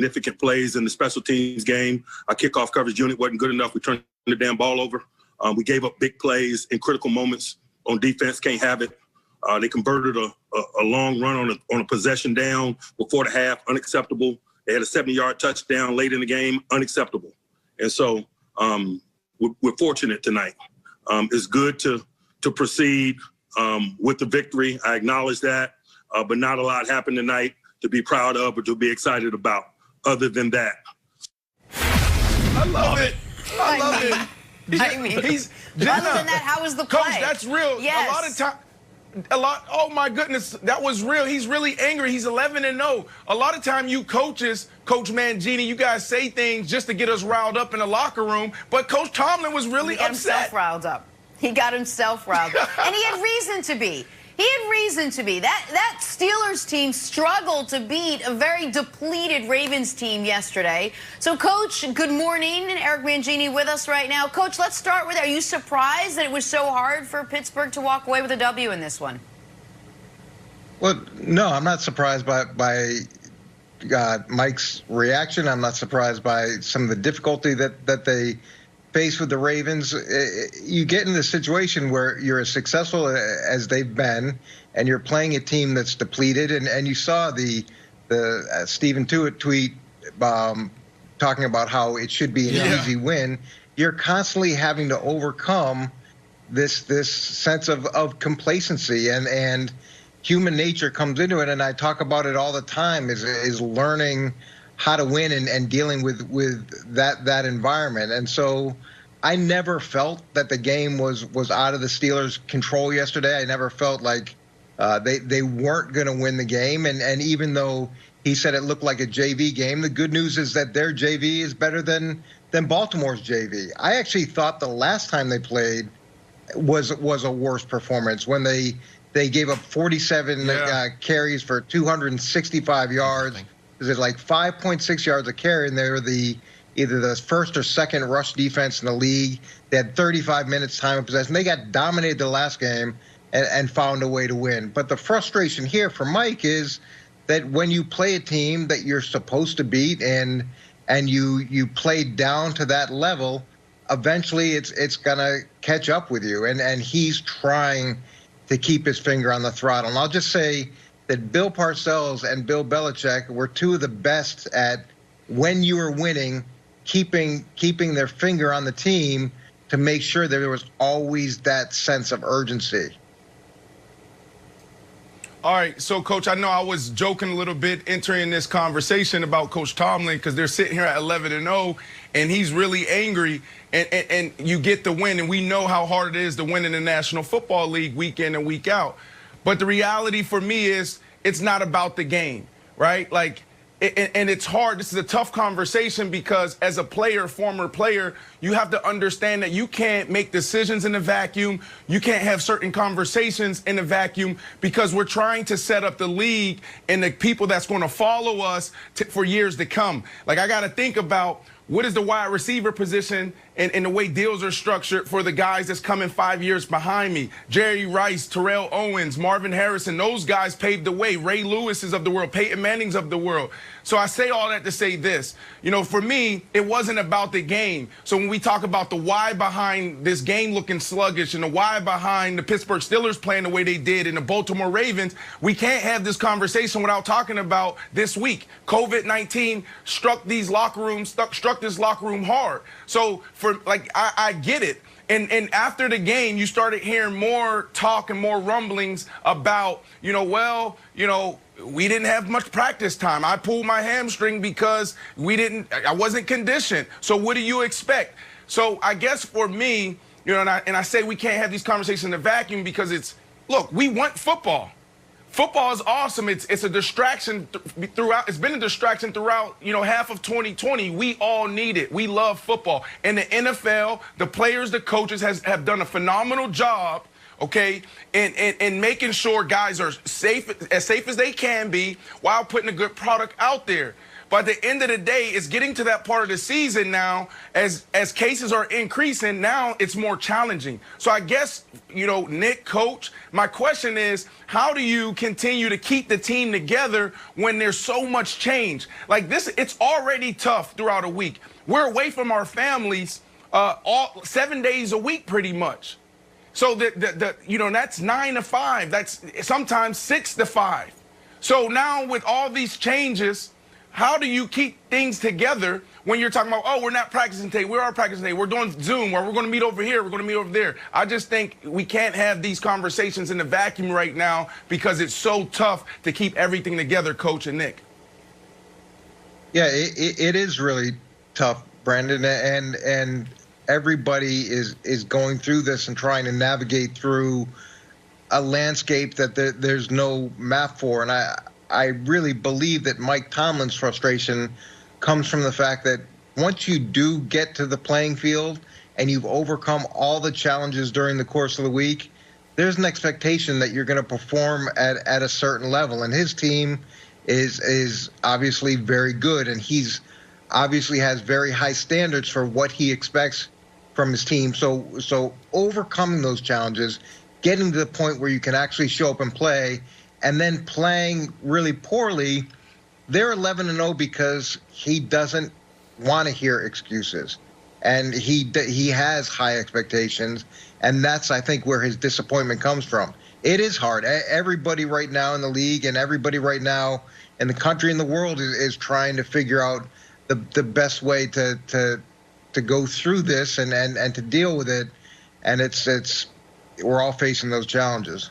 significant plays in the special teams game. Our kickoff coverage unit wasn't good enough. We turned the damn ball over. We gave up big plays in critical moments on defense. Can't have it. They converted a long run on a possession down before the half. Unacceptable. They had a 70-yard touchdown late in the game. Unacceptable. And so we're fortunate tonight. It's good to proceed with the victory. I acknowledge that, but not a lot happened tonight to be proud of or to be excited about other than that. I love it. I love it. I mean, other than that, how was the play? Coach, that's real. Yes. A lot of time, oh my goodness, that was real. He's really angry. He's 11-0. A lot of time you coaches, Coach Mangini, you guys say things just to get us riled up in the locker room, but Coach Tomlin was really upset. Himself riled up. He got himself riled up. And he had reason to be. He had reason to be. That Steelers team struggled to beat a very depleted Ravens team yesterday. So, Coach, good morning. Eric Mangini with us right now. Coach, let's start with, are you surprised that it was so hard for Pittsburgh to walk away with a W in this one? Well, no, I'm not surprised by Mike's reaction. I'm not surprised by some of the difficulty that they faced with the Ravens. You get in a situation where you're as successful as they've been, and you're playing a team that's depleted. And you saw the Stephen Tuitt tweet talking about how it should be an easy win. You're constantly having to overcome this sense of complacency, and human nature comes into it. And I talk about it all the time, is learning how to win and dealing with that environment. And so I never felt that the game was out of the Steelers' control yesterday. I never felt like they weren't going to win the game. And even though he said it looked like a JV game, the good news is that their JV is better than Baltimore's JV. I actually thought the last time they played was a worse performance when they gave up 47 carries for 265 yards. Is like 5.6 yards a carry, and they were either the first or second rush defense in the league. They had 35 minutes time of possession. They got dominated the last game and found a way to win. But the frustration here for Mike is that when you play a team that you're supposed to beat and you play down to that level, eventually it's gonna catch up with you. And he's trying to keep his finger on the throttle. And I'll just say that Bill Parcells and Bill Belichick were two of the best at, when you were winning, keeping their finger on the team to make sure that there was always that sense of urgency. All right, so, Coach, I know I was joking a little bit entering this conversation about Coach Tomlin because they're sitting here at 11-0, and he's really angry, and you get the win, and we know how hard it is to win in the National Football League week in and week out. But the reality for me is it's not about the game, right? Like, and it's hard. This is a tough conversation because as a player, former player, you have to understand that you can't make decisions in a vacuum. You can't have certain conversations in a vacuum because we're trying to set up the league and the people that's going to follow us for years to come. Like, I got to think about what is the wide receiver position and the way deals are structured for the guys that's coming 5 years behind me. Jerry Rice, Terrell Owens, Marvin Harrison, those guys paved the way. Ray Lewis's of the world, Peyton Manning's of the world. So I say all that to say this. You know, for me, it wasn't about the game. So when we talk about the why behind this game looking sluggish and the why behind the Pittsburgh Steelers playing the way they did and the Baltimore Ravens, we can't have this conversation without talking about this week. COVID-19 struck these locker rooms, struck this locker room hard. So I get it. And after the game, you started hearing more talk and more rumblings about, we didn't have much practice time. I pulled my hamstring because I wasn't conditioned. So what do you expect? So I guess for me, and I say we can't have these conversations in a vacuum because look, we want football. Football is awesome. It's a distraction throughout. It's been a distraction throughout, half of 2020. We all need it. We love football. And the NFL, the players, the coaches have done a phenomenal job, okay, in making sure guys are as safe as they can be while putting a good product out there. But at the end of the day, it's getting to that part of the season now, as cases are increasing, now it's more challenging. So I guess, you know, Nick, coach, my question is, how do you continue to keep the team together when there's so much change? Like this, it's already tough throughout a week. We're away from our families all 7 days a week pretty much. So you know, that's 9 to 5. That's sometimes 6 to 5. So now with all these changes, how do you keep things together when you're talking about, oh, we're not practicing today, we are practicing today, we're doing Zoom, or we're going to meet over here, we're going to meet over there. I just think we can't have these conversations in the vacuum right now because it's so tough to keep everything together, Coach and Nick. Yeah, it is really tough, Brandon, and everybody is going through this and trying to navigate through a landscape that there's no map for. And I really believe that Mike Tomlin's frustration comes from the fact that once you do get to the playing field and you've overcome all the challenges during the course of the week, there's an expectation that you're going to perform at a certain level. And his team is obviously very good, and he's obviously has very high standards for what he expects from his team. So overcoming those challenges, getting to the point where you can actually show up and play, and then playing really poorly, they're 11-0 because he doesn't want to hear excuses, and he has high expectations, and that's, I think, where his disappointment comes from. It is hard. Everybody right now in the league and everybody right now in the country and the world is trying to figure out the best way to go through this and to deal with it, and we're all facing those challenges.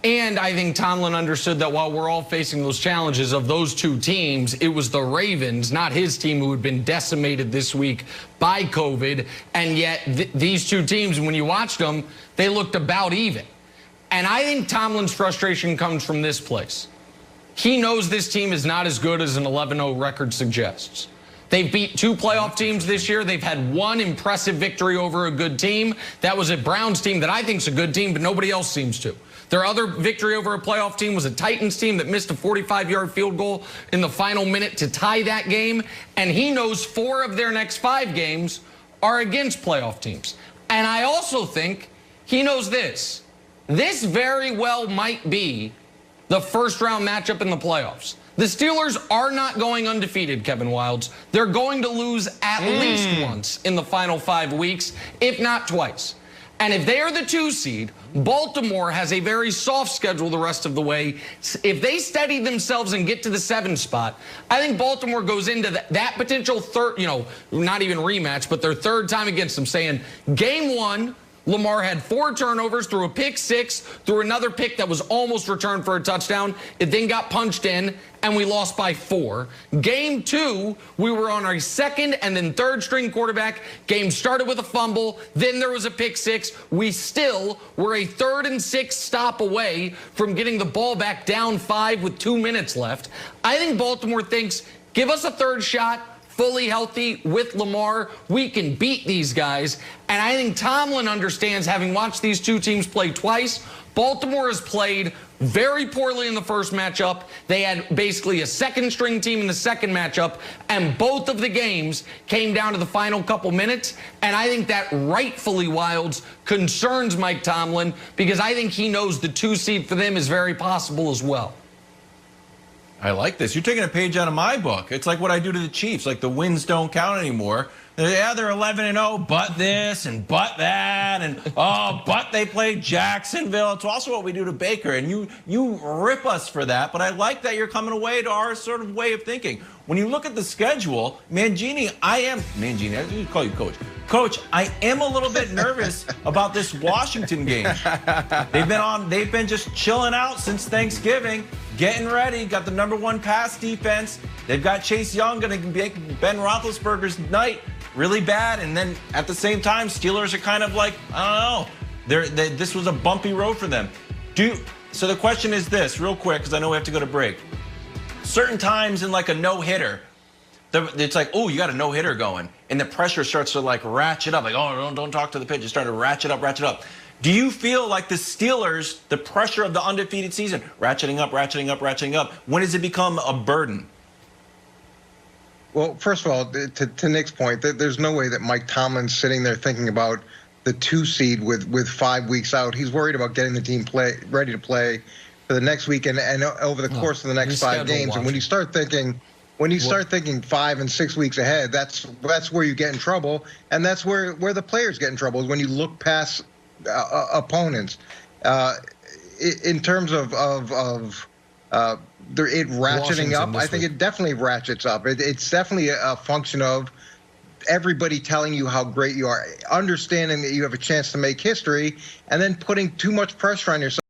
And I think Tomlin understood that while we're all facing those challenges of those two teams, it was the Ravens, not his team, who had been decimated this week by COVID. And yet these two teams, when you watched them, they looked about even. And I think Tomlin's frustration comes from this place. He knows this team is not as good as an 11-0 record suggests. They've beat 2 playoff teams this year. They've had 1 impressive victory over a good team. That was a Browns team that I think is a good team, but nobody else seems to. Their other victory over a playoff team was a Titans team that missed a 45-yard field goal in the final minute to tie that game. And he knows 4 of their next 5 games are against playoff teams. And I also think he knows this. This very well might be the first-round matchup in the playoffs. The Steelers are not going undefeated, Kevin Wildes. They're going to lose at least once in the final 5 weeks, if not twice. And if they are the 2 seed, Baltimore has a very soft schedule the rest of the way. If they steady themselves and get to the 7 spot, I think Baltimore goes into that potential third, you know, not even rematch, but their 3rd time against them, saying, game 1, Lamar had 4 turnovers, threw a pick 6, threw another pick that was almost returned for a touchdown. It then got punched in, and we lost by 4. Game 2, we were on our 2nd and then 3rd string quarterback. Game started with a fumble. Then there was a pick 6. We still were a 3rd and 6 stop away from getting the ball back down 5 with 2 minutes left. I think Baltimore thinks, give us a 3rd shot. Fully healthy with Lamar, we can beat these guys. And I think Tomlin understands, having watched these 2 teams play twice, Baltimore has played very poorly in the first matchup. They had basically a 2nd-string team in the 2nd matchup, and both of the games came down to the final couple minutes. And I think that rightfully, Wildes, concerns Mike Tomlin, because I think he knows the 2 seed for them is very possible as well. I like this. You're taking a page out of my book. It's like what I do to the Chiefs. Like the wins don't count anymore. Yeah, they're 11-0, but this and but that, and oh, but they played Jacksonville. It's also what we do to Baker, and you rip us for that. But I like that you're coming away to our sort of way of thinking. When you look at the schedule, Mangini, I call you Coach. Coach, I am a little bit nervous about this Washington game. They've been just chilling out since Thanksgiving, getting ready, got the #1 pass defense. They've got Chase Young going to make Ben Roethlisberger's night really bad, and then at the same time, Steelers are kind of like, I don't know. This was a bumpy road for them. So the question is this, real quick, because I know we have to go to break. Certain times in like a no-hitter, it's like, oh, you got a no-hitter going, and the pressure starts to like ratchet up, like, oh, don't talk to the pitch. It started to ratchet up. Do you feel like the Steelers, the pressure of the undefeated season, ratcheting up, when does it become a burden? Well, first of all, to Nick's point, there's no way that Mike Tomlin's sitting there thinking about the 2 seed with 5 weeks out. He's worried about getting the team ready to play for the next week and over the course of the next 5 games. And when you start thinking 5 and 6 weeks ahead, that's where you get in trouble, and that's where the players get in trouble, is when you look past opponents. In terms of it ratcheting up, I think it definitely ratchets up. It's definitely a function of everybody telling you how great you are, understanding that you have a chance to make history, and then putting too much pressure on yourself.